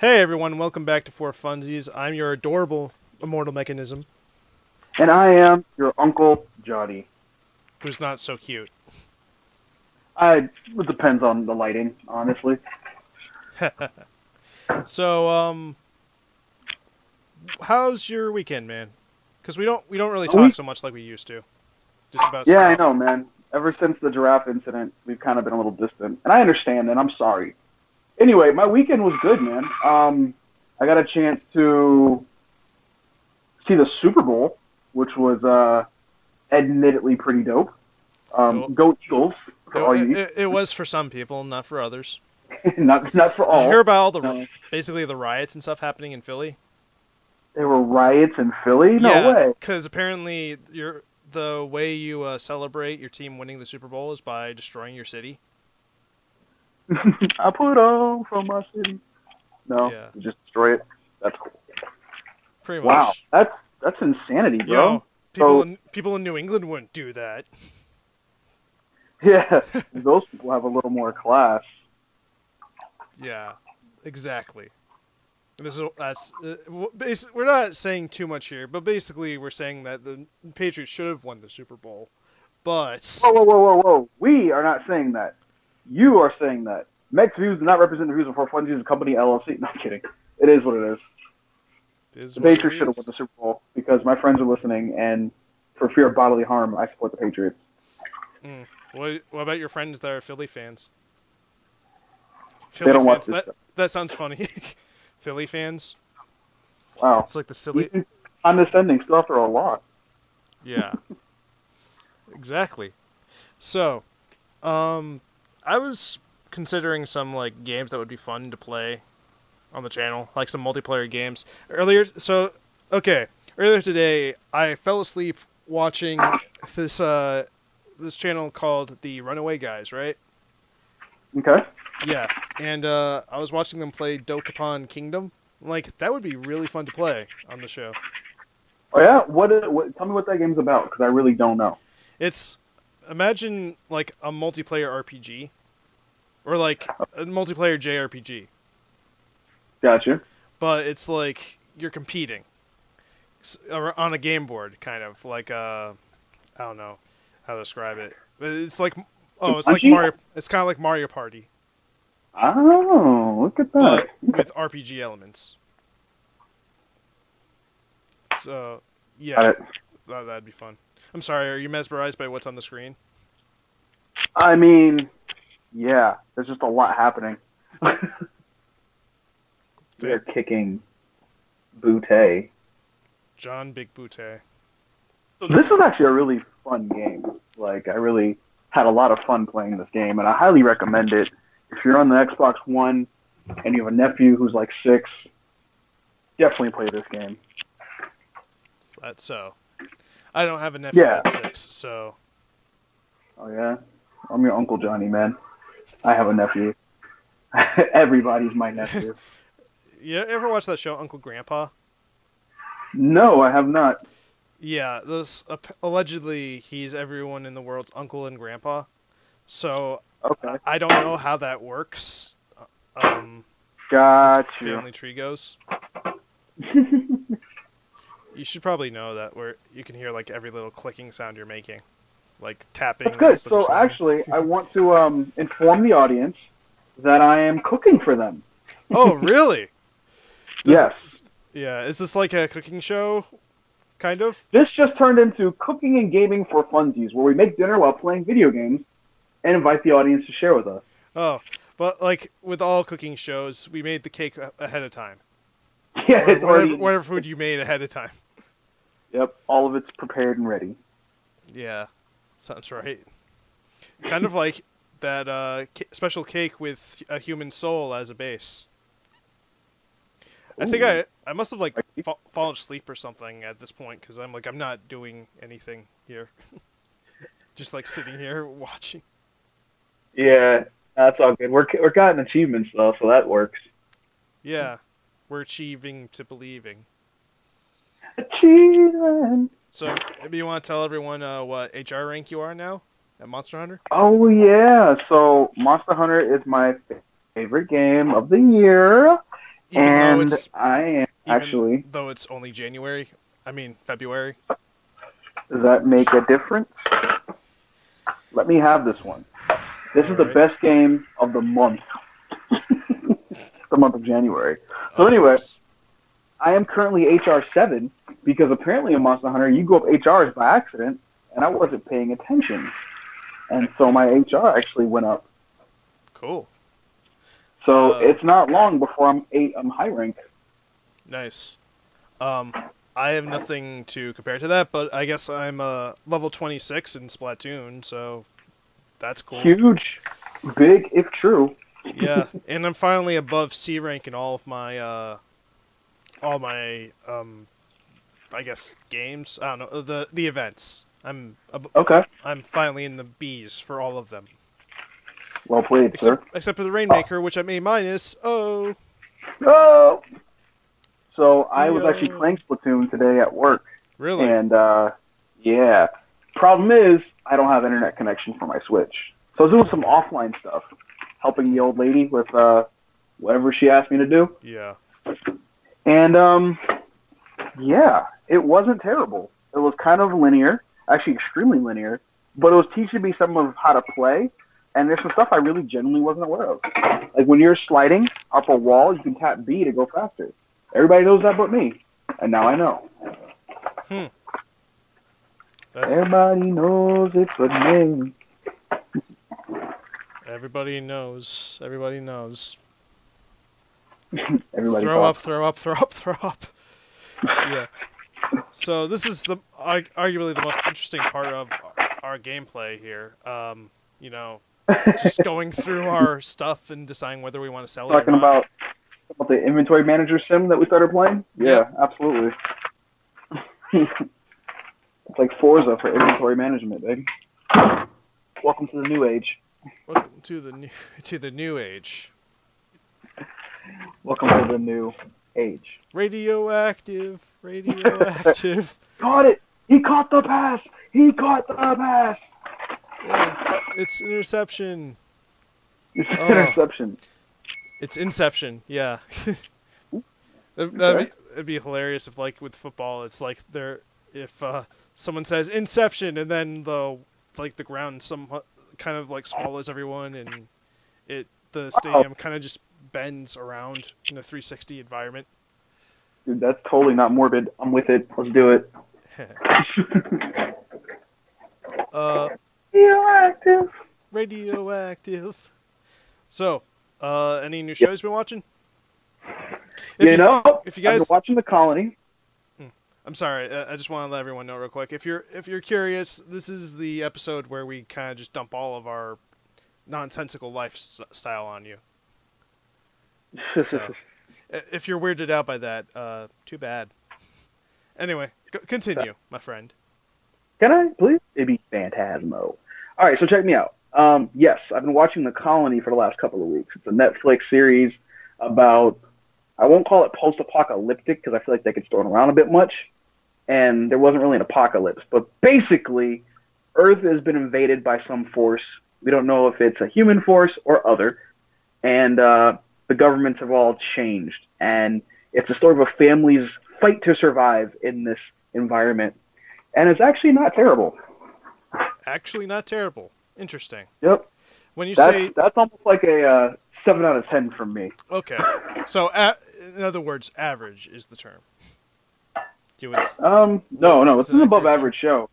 Hey everyone, welcome back to 4funzees. I'm your adorable immortal mechanism, And I am your Uncle Johnny. who's not so cute. It depends on the lighting, honestly. So, how's your weekend, man? Because we don't really A week? talk so much like we used to, just about Yeah, I stuff. know, man. Ever since the giraffe incident, we've kind of been a little distant. And I understand, and I'm sorry. Anyway, my weekend was good, man. I got a chance to see the Super Bowl, which was admittedly pretty dope. It, Go Eagles for all you it was for some people, not for others. not for Did you hear all. about all the No. basically the riots and stuff happening in Philly? There were riots in Philly? No Yeah, way. because apparently the way you celebrate your team winning the Super Bowl is by destroying your city. I put on from my city. No, Yeah, you just destroy it. That's cool. pretty Wow, much. that's insanity, bro. Yo, So people in New England wouldn't do that. yeah, those people have a little more class. Yeah, exactly. We're not saying too much here, but basically we're saying that the Patriots should have won the Super Bowl, but Whoa, whoa, whoa, whoa, whoa! We are not saying that. You are saying that. Mech's views do not represent the views of 4funzees Company LLC. No, I'm kidding. It is what it is. it is The what it Patriots should have won is. the Super Bowl because my friends are listening, and for fear of bodily harm, I support the Patriots. Mm. What about your friends that are Philly fans? They Philly don't watch fans. this That stuff. that sounds funny. Philly fans. Wow. It's like the silly. Even condescending still after a loss. Yeah, exactly. So, I was considering some like games that would be fun to play on the channel, like some multiplayer games. Earlier today, I fell asleep watching this this channel called the Runaway Guys, right? Okay. Yeah, and I was watching them play Dokapon Kingdom. Like that would be really fun to play on the show. Oh yeah. What? Tell me what that game's about because I really don't know. It's imagine like a multiplayer RPG or like a multiplayer JRPG, Gotcha. but it's like you're competing on a game board, kind of like I don't know how to describe it. But it's like Jumanji? Mario. It's kind of like Mario Party, Oh, look at that. but with RPG elements. So Got yeah, it. that'd be fun. I'm sorry, are you mesmerized by what's on the screen? I mean, yeah, there's just a lot happening. They're kicking Butte. John Big Butte. So this is actually a really fun game. Like, I really had a lot of fun playing this game, and I highly recommend it. If you're on the Xbox One and you have a nephew who's like 6, definitely play this game. That's so. I don't have a nephew Yeah. at 6, so Oh yeah, I'm your Uncle Johnny, man. I have a nephew. Everybody's my nephew. you ever watch that show Uncle Grandpa? No, I have not. Yeah, this allegedly he's everyone in the world's uncle and grandpa. So Okay, I don't know how that works. As got you. family tree goes. You should probably know that where you can hear like every little clicking sound you're making, like tapping. That's good. instead of So slamming. actually, I want to inform the audience that I am cooking for them. Oh, really? Does- Yes. Yeah. Is this like a cooking show? Kind of. This just turned into cooking and gaming for funsies, where we make dinner while playing video games and invite the audience to share with us. Oh, but like with all cooking shows, we made the cake ahead of time. Yeah, Or it's already. whatever food you made ahead of time. Yep, all of it's prepared and ready. Yeah, sounds right. Kind of like that special cake with a human soul as a base. I think Ooh. I must have like fallen asleep or something at this point because I'm not doing anything here, just like sitting here watching. Yeah, that's all good. We're gotten achievements though, so that works. Yeah, we're achieving to believing. Achievement. So maybe you want to tell everyone what HR rank you are now at Monster Hunter? Oh yeah, so Monster Hunter is my favorite game of the year, Even though And it's I am even actually. though it's only January. I mean February. Does that make a difference? Let me have this one. This All is the right. best game of the month. The month of January. So Of anyway, course. I am currently HR 7 because apparently in Monster Hunter you go up HRs by accident, and I wasn't paying attention, and so my HR actually went up. Cool. So it's not long before I'm high rank. Nice. Um, I have nothing to compare to that, but I guess I'm level 26 in Splatoon, so that's cool. Huge, big if true. Yeah, and I'm finally above C rank in all my I guess games. I don't know the events. Okay, I'm finally in the B's for all of them, well played, sir. except for the Rainmaker, which I made minus. Oh, Oh, so I was actually yo, playing Splatoon today at work, really? and yeah. Problem is, I don't have internet connection for my Switch, so I was doing some offline stuff, helping the old lady with whatever she asked me to do, Yeah. and yeah, it wasn't terrible. It was kind of linear, actually extremely linear, but it was teaching me some of how to play, and there's some stuff I really genuinely wasn't aware of. Like when you're sliding up a wall, you can tap B to go faster. Everybody knows that but me, and now I know. Hmm. That's Everybody knows it but me. everybody knows. Everybody knows. Everybody Throw up, thought. throw up, throw up, throw up. Yeah. So this is arguably the most interesting part of our gameplay here. You know, just going through our stuff and deciding whether we want to sell it or Talking not. about the inventory manager sim that we started playing. Yep. Yeah, absolutely. It's like Forza for inventory management, baby. Welcome to the new age. Welcome to the new age. Welcome to the new age. Radioactive, radioactive. Caught it! He caught the pass! He caught the pass! Yeah, it's interception. It's Oh, interception. it's Inception. Yeah. Okay. It'd be hilarious if, like, with football, it's like if someone says Inception and then the ground kind of like swallows everyone and the stadium kind of just bends around in a 360 environment. Dude, that's totally not morbid. I'm with it. Let's do it. Radioactive. Radioactive. So, any new Yep. shows been watching? If you if you I've been guys, watching The Colony. I'm sorry, I just want to let everyone know real quick. If you're curious, this is the episode where we kind of just dump all of our nonsensical lifestyle on you. So, if you're weirded out by that, too bad. Anyway, continue, my friend. Can I, please? It'd be Phantasmo. All right, so check me out. Yes, I've been watching The Colony for the last couple of weeks. It's a Netflix series about, I won't call it post-apocalyptic because I feel like that gets thrown around a bit much, and there wasn't really an apocalypse. But basically, Earth has been invaded by some force. We don't know if it's a human force or other, and the governments have all changed. And it's a story of a family's fight to survive in this environment. And it's actually not terrible. Actually, not terrible. Interesting. Yep. When you That's say almost like a 7 out of 10 from me. okay, so in other words, average is the term. You would. No, is it's it an an above accurate average show.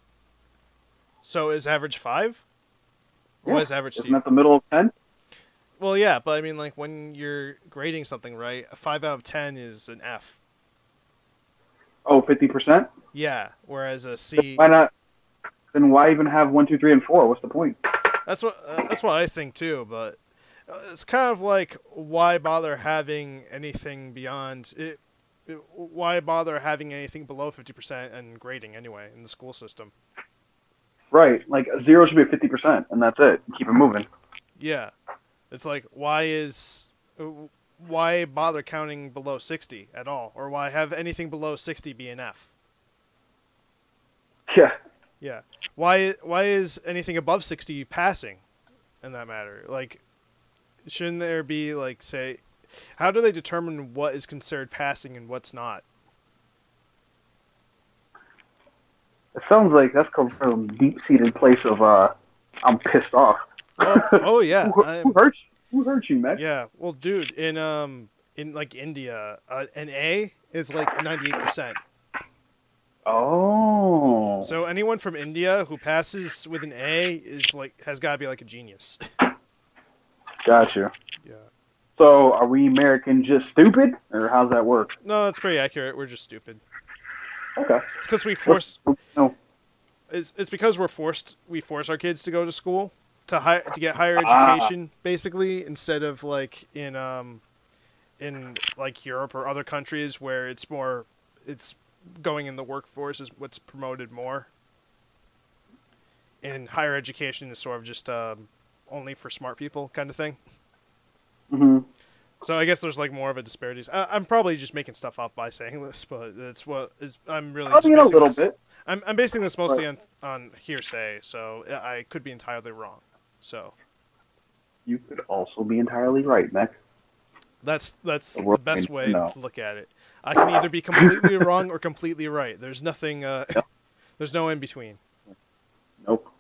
So is average 5? Or what is average to Isn't you? that the middle of 10? Well, yeah, but I mean, like, when you're grading something, right, a 5 out of 10 is an F. Oh, 50%? Yeah, whereas a C... Why not? Then why even have 1, 2, 3, and 4? What's the point? That's what I think, too, but it's kind of like, why bother having anything beyond... why bother having anything below 50% and grading, anyway, in the school system? Right. Like, a 0 should be 50%, and that's it. Keep it moving. Yeah. It's like, why bother counting below 60 at all? Or why have anything below 60 be an F? Yeah. Yeah. Why is anything above 60 passing in that matter? Like, shouldn't there be, like, say, how do they determine what is considered passing and what's not? It sounds like that's come from a deep-seated place of I'm pissed off. Oh yeah. Who hurt you? Who hurt you, Mac? Yeah. Well, dude, in like India, an A is like 98%. Oh. So anyone from India who passes with an A is like has got to be like a genius. Gotcha. Yeah. So are we American just stupid, or how's that work? No, that's pretty accurate. We're just stupid. Okay. It's because we force. No. It's because we force our kids to go to school to get higher education, basically, instead of like in like Europe or other countries where it's going in the workforce is what's promoted more. And higher education is sort of just only for smart people kind of thing. Mm-hmm. So I guess there's like more of a disparities. I'm probably just making stuff up by saying this, but that's what is. I'm really. I mean, a little bit. I'm basing this mostly on hearsay, so I could be entirely wrong. So. You could also be entirely right, Mac. That's the best way to look at it. I can either be completely wrong or completely right. There's nothing. There's no in between. Nope.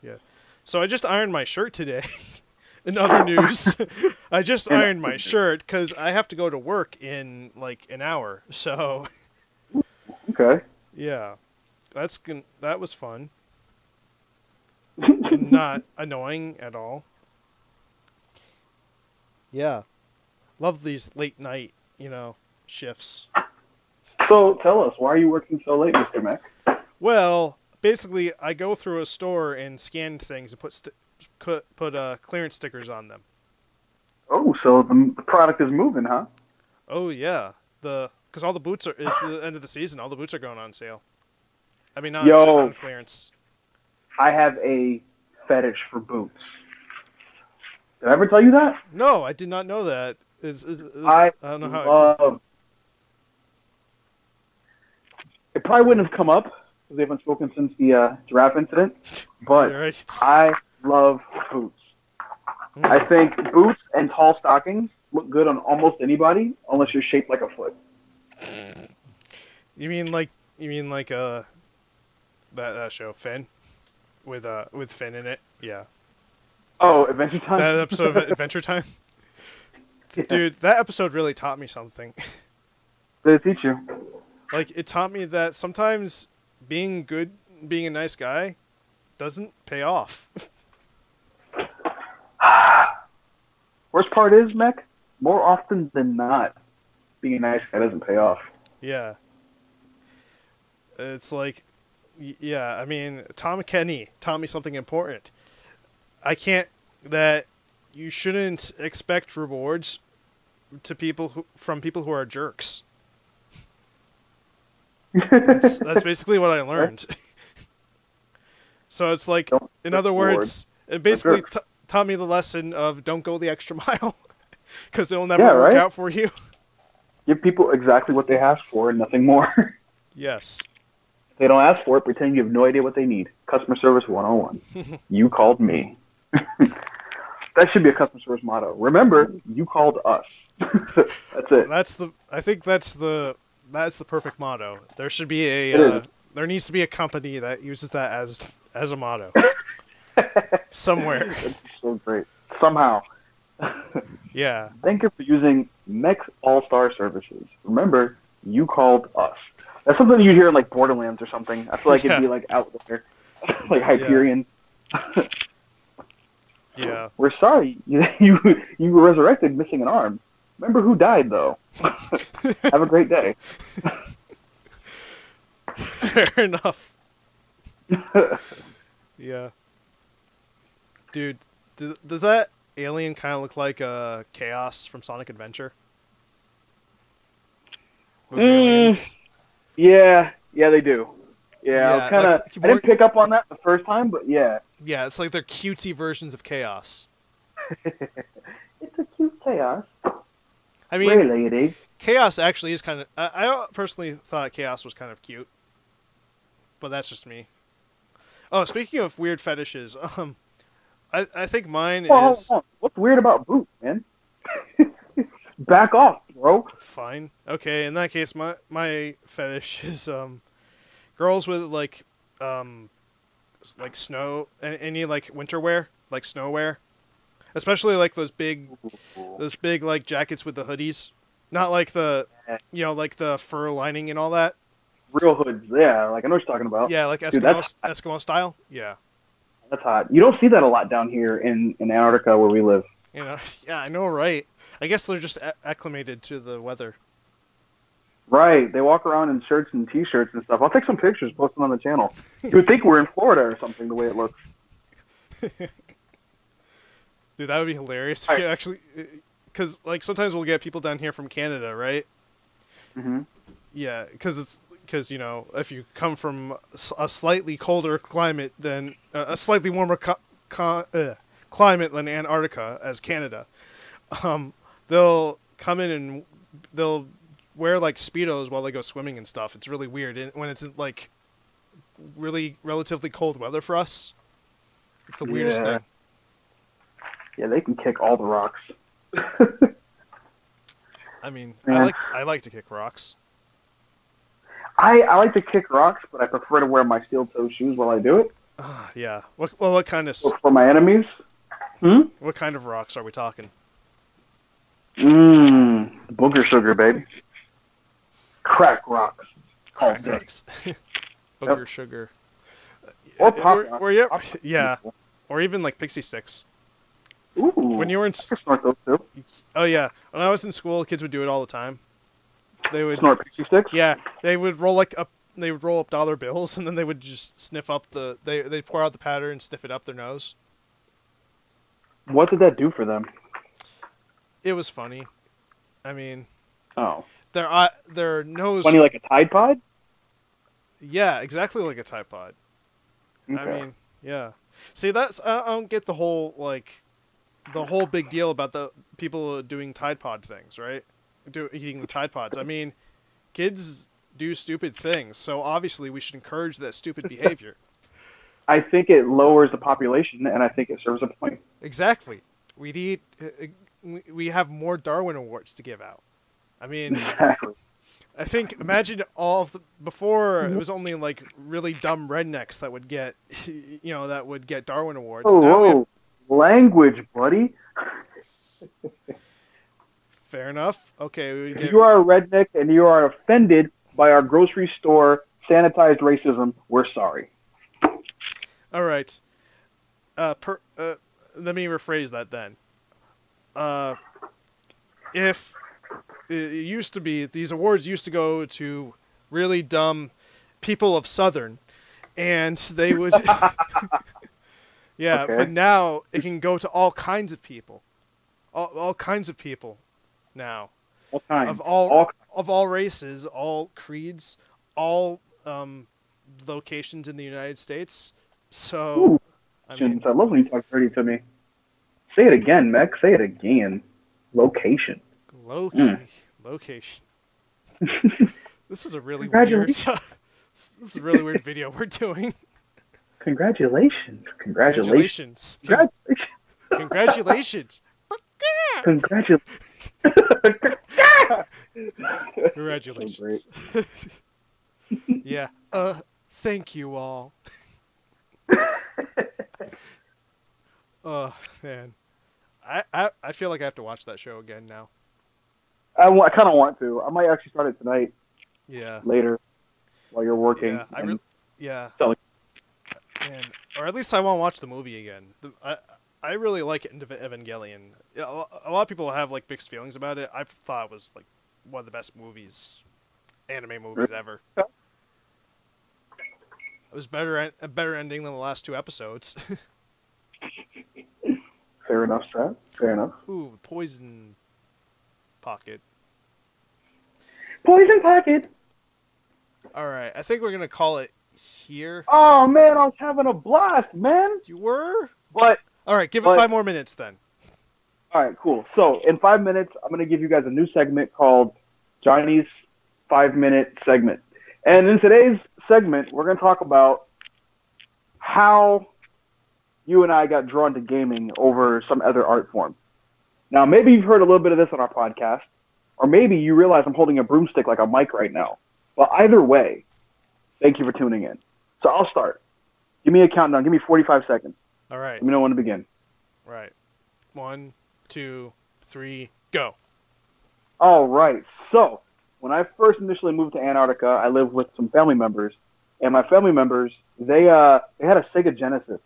Yeah. So I just ironed my shirt today. In other news, I just ironed my shirt because I have to go to work in like an hour. So. Okay. Yeah, that was fun. And not annoying at all. Yeah. Love these late night, shifts. So tell us, why are you working so late, Mr. Mac? Well, basically, I go through a store and scan things and put clearance stickers on them. Oh, so the product is moving, huh? Oh yeah, because all the boots it's the end of the season. All the boots are going on sale. I mean, not on clearance. I have a fetish for boots. Did I ever tell you that? No, I did not know that. I don't know how. love. It probably wouldn't have come up because we haven't spoken since the giraffe incident. But right. I love boots. I think boots and tall stockings look good on almost anybody, unless you're shaped like a foot. You mean like that show Finn, with Finn in it? Yeah. Oh, Adventure Time. That episode of Adventure Time. Yeah. Dude, that episode really taught me something. Did it teach you? Like, it taught me that sometimes being a nice guy, doesn't pay off. Worst part is, Mech, more often than not, being a nice guy doesn't pay off. Yeah. It's like, yeah, I mean, Tom Kenny taught me something important. That you shouldn't expect rewards from people who are jerks. That's basically what I learned. So it's like, in other words, it basically taught me the lesson of don't go the extra mile, because it'll never work out for you. Give people exactly what they ask for and nothing more. Yes. If they don't ask for it, pretend you have no idea what they need. Customer service 101. You called me. That should be a customer service motto. Remember, you called us. That's it. I think that's the perfect motto. There should be there needs to be a company that uses that as a motto. Somewhere. That's so great. Somehow. Yeah. Thank you for using Mech All-Star Services. Remember, you called us. That's something you hear in like Borderlands or something. I feel like it'd be like out there. Like Hyperion. Yeah. We're sorry. You were resurrected missing an arm. Remember who died, though. Have a great day. Fair enough. Yeah. Dude, does that alien kind of look like Chaos from Sonic Adventure? Those aliens? Yeah, they do. Yeah, I was kind of. like, I didn't pick up on that the first time, but yeah. Yeah, it's like they're cutesy versions of Chaos. It's a cute Chaos. I mean, really, it is. Chaos actually is kind of. I personally thought Chaos was kind of cute, but that's just me. Oh, speaking of weird fetishes, I think mine is. What's weird about boots, man? Back off, bro. Fine. Okay, in that case, my fetish is girls with like snow and any like winter wear, like snow wear, especially like those big like jackets with the hoodies, not like the like the fur lining and all that. Real hoods, yeah. Like I know what you're talking about. Yeah, like Dude, Eskimo style. Yeah. that's hot. You don't see that a lot down here in Antarctica where we live. You know, yeah, I know, right? I guess they're just acclimated to the weather. Right. They walk around in shirts and t-shirts and stuff. I'll take some pictures, post them on the channel. You would think we're in Florida or something the way it looks. Dude, that would be hilarious if you actually, because like sometimes we'll get people down here from Canada, right? Mm-hmm. Yeah, because if you come from a slightly colder climate than a slightly warmer climate than Antarctica as Canada, they'll come in and they'll wear like Speedos while they go swimming and stuff. It's really weird when it's like really relatively cold weather for us. It's the weirdest thing. Yeah, they can kick all the rocks. I mean, Yeah. I like to kick rocks. I like to kick rocks, but I prefer to wear my steel-toe shoes while I do it. Yeah. What kind of For my enemies. what kind of rocks are we talking? Booger sugar, baby. Crack rocks. Crack rocks. Booger sugar. Or pop rocks. Yeah. Or even like pixie sticks. Ooh. When you were in, I can snort those too. oh yeah, when I was in school, kids would do it all the time. They would snort pixie sticks. Yeah, they would roll up dollar bills, and then they would just sniff up they'd pour out the powder and sniff it up their nose. What did that do for them? It was funny. I mean, their nose. Funny like a Tide Pod. Yeah, exactly like a Tide Pod. Okay. I mean, yeah. See, I don't get the whole big deal about the people doing Tide Pod things, right? Eating the Tide Pods. I mean, kids do stupid things, so obviously we should encourage that stupid behavior. I think it lowers the population, and I think it serves a point. Exactly. We have more Darwin Awards to give out. I mean, exactly. I think imagine all of before it was only like really dumb rednecks that would get Darwin Awards. Oh, language, buddy. Fair enough. Okay, if you are a redneck and you are offended by our grocery store sanitized racism, we're sorry. All right. Let me rephrase that then. If it used to be, these awards used to go to really dumb people of Southern, and they would, yeah. Okay. But now it can go to all kinds of people, all kinds of people, now, of all races, all creeds, all locations in the United States. So, I love when you talk dirty to me. Say it again, Meg. Say it again. Location. Location. This is a really weird. This is a really weird video we're doing. Congratulations. Congratulations. Congratulations. Congratulations. Congratulations. Yeah. Thank you all. Oh man, I feel like I have to watch that show again now. I kind of want to. I might actually start it tonight. Yeah. Later, while you're working. Yeah. So, and or at least I want to watch the movie again. I really like Evangelion. A lot of people have like mixed feelings about it. I thought it was like one of the best anime movies ever. It was a better ending than the last 2 episodes. Fair enough, Seth. Fair enough. Ooh, Poison Pocket. Poison Pocket! Alright, I think we're going to call it here. Oh, man, I was having a blast, man! You were? But... Alright, give it 5 more minutes then. Alright, cool. So, in 5 minutes, I'm going to give you guys a new segment called Johnny's 5-minute segment. And in today's segment, we're going to talk about how you and I got drawn to gaming over some other art form. Now, maybe you've heard a little bit of this on our podcast, or maybe you realize I'm holding a broomstick like a mic right now. But either way, thank you for tuning in. So I'll start. Give me a countdown. Give me 45 seconds. All right. Let me know when to begin. Right. 1, 2, 3, go. All right. So when I first initially moved to Antarctica, I lived with some family members, and my family members they had a Sega Genesis,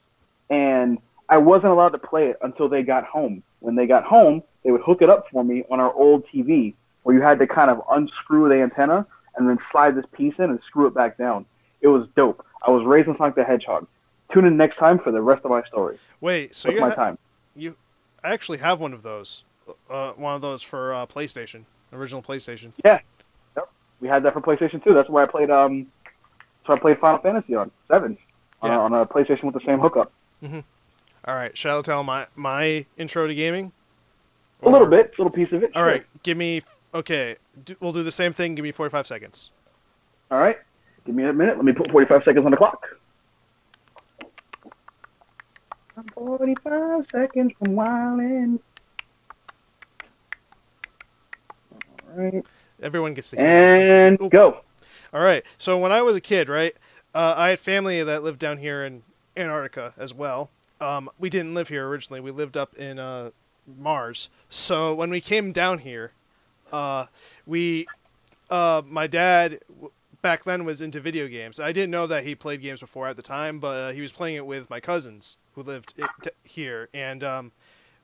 and I wasn't allowed to play it until they got home. When they got home, they would hook it up for me on our old TV, where you had to kind of unscrew the antenna and then slide this piece in and screw it back down. It was dope. I was raised on Sonic the Hedgehog. Tune in next time for the rest of my story. Wait, so That's my time. I actually have one of those. One of those for PlayStation, original PlayStation. Yeah. Yep. We had that for PlayStation 2. That's why I played Final Fantasy on 7 on a PlayStation with the same hookup. Mm-hmm. All right, shall I tell my intro to gaming? A little bit, a little piece of it. All sure. right, give me. Okay, we'll do the same thing. Give me 45 seconds. All right, give me a minute. Let me put 45 seconds on the clock. 45 seconds from wildin'. All right. Everyone gets to hear. And go. All right. So when I was a kid, right, I had family that lived down here in Antarctica as well. We didn't live here originally. We lived up in Mars. So when we came down here, my dad back then was into video games. I didn't know that he played games before at the time, but he was playing it with my cousins who lived here. And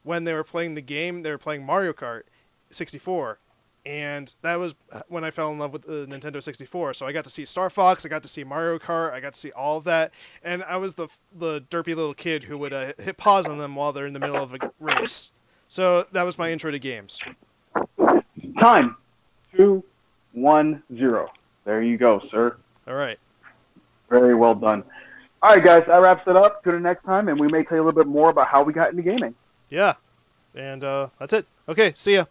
when they were playing the game, they were playing Mario Kart 64. And that was when I fell in love with the Nintendo 64. So I got to see Star Fox, I got to see Mario Kart, I got to see all of that. And I was the derpy little kid who would hit pause on them while they're in the middle of a race. So that was my intro to games. Time. 2, 1, 0. There you go, sir. All right. Very well done. All right, guys, that wraps it up. Tune in next time, and we may tell you a little bit more about how we got into gaming. Yeah. And that's it. Okay, see ya.